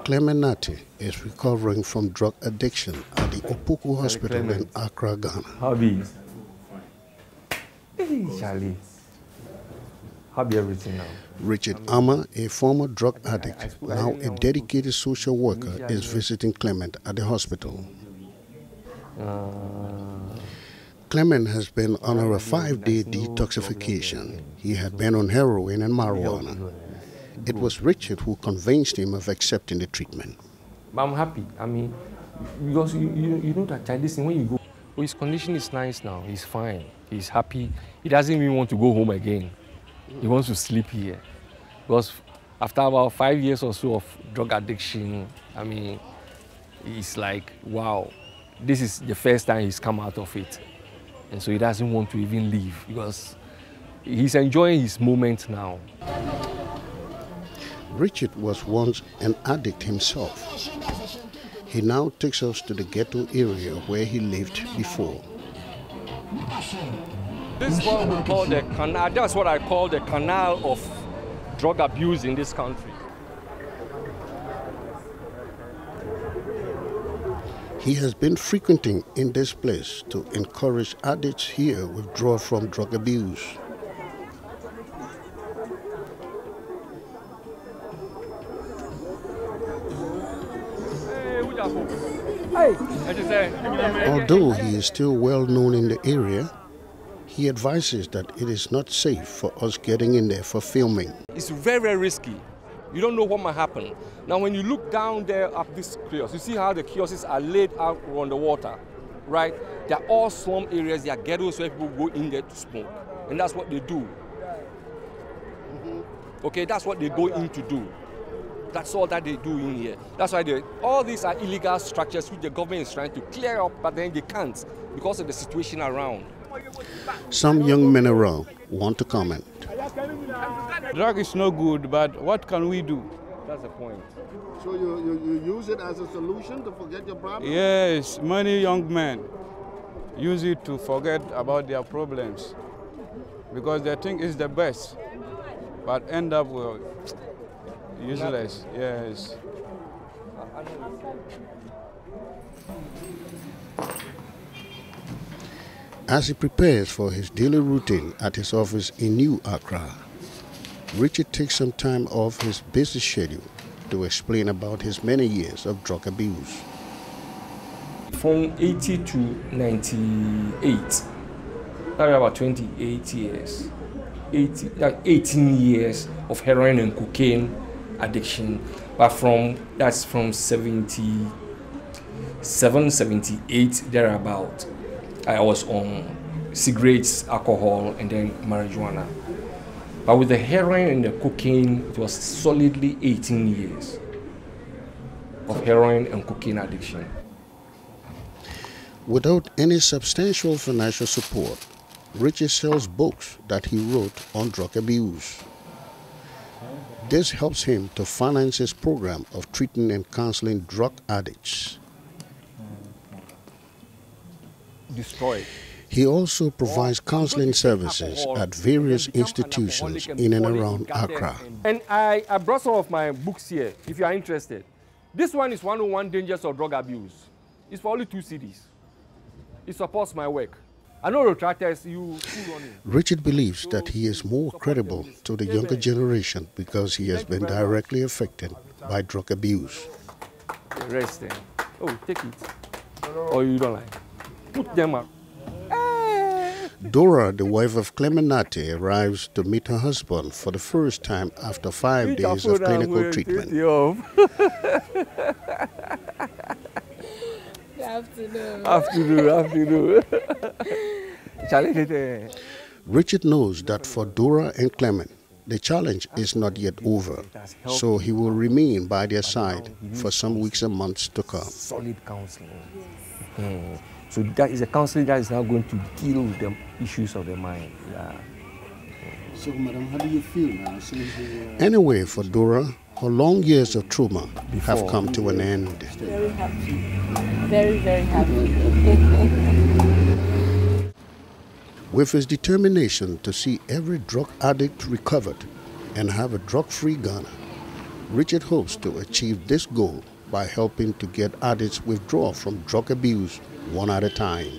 Clement Nate is recovering from drug addiction at the Opoku Hospital in Accra, Ghana. Hobby. Hey, Charlie. Hobby everything now. Richard Ama, a former drug addict, now a dedicated social worker, is visiting Clement at the hospital. Clement has been under a 5-day detoxification. He had been on heroin and marijuana. It was Richard who convinced him of accepting the treatment. I'm happy. I mean, because you know that child, listen, when you go, his condition is nice now. He's fine. He's happy. He doesn't even want to go home again. He wants to sleep here. Because after about 5 years or so of drug addiction, I mean, he's like, wow, this is the first time he's come out of it. And so he doesn't want to even leave because he's enjoying his moment now. Richard was once an addict himself. He now takes us to the ghetto area where he lived before. This is what we call the canal. That's what I call the canal of drug abuse in this country. He has been frequenting in this place to encourage addicts here withdraw from drug abuse. Although he is still well known in the area, he advises that it is not safe for us getting in there for filming. It's very, very risky. You don't know what might happen. Now, when you look down there at this kiosk, you see how the kiosks are laid out on the water, right? They're all slum areas, they are ghettos where people go in there to smoke. And that's what they do. Okay, that's what they go in to do. That's all that they do in here. That's why all these are illegal structures which the government is trying to clear up, but then they can't because of the situation around. Some young men around want to comment. Drug is no good, but what can we do? That's the point. So you use it as a solution to forget your problem? Yes, many young men use it to forget about their problems because they think it's the best, but end up useless. Yes. As he prepares for his daily routine at his office in New Accra, Richard takes some time off his busy schedule to explain about his many years of drug abuse. From 80 to 98, that's about 28 years. 18 years of heroin and cocaine addiction, but that's from 77, 78, thereabout. I was on cigarettes, alcohol, and then marijuana. But with the heroin and the cocaine, it was solidly 18 years of heroin and cocaine addiction. Without any substantial financial support, Richard sells books that he wrote on drug abuse. This helps him to finance his program of treating and counseling drug addicts. Destroyed. He also provides counseling services at various institutions in and around Accra. And I brought some of my books here, if you are interested. This one is 101 Dangers of Drug Abuse. It's for only 2 CDs. It supports my work. I know retractors, you run it. Richard believes that he is more credible to the younger generation because he has been directly affected by drug abuse. Rest then. Oh, take it. Or you don't like. Put them up. Dora, the wife of Clement Nate, arrives to meet her husband for the first time after 5 days of clinical treatment. Have to do. Richard knows that for Dora and Clement, the challenge is not yet over, so he will remain by their side for some weeks and months to come. Solid counseling. So that is a counseling that is now going to deal with the issues of the mind. Yeah. So, madam, how do you feel now? Anyway, for Dora, her long years of trauma have come to an end. Very happy. Very, very happy. With his determination to see every drug addict recovered and have a drug-free Ghana, Richard hopes to achieve this goal by helping to get addicts withdraw from drug abuse one at a time.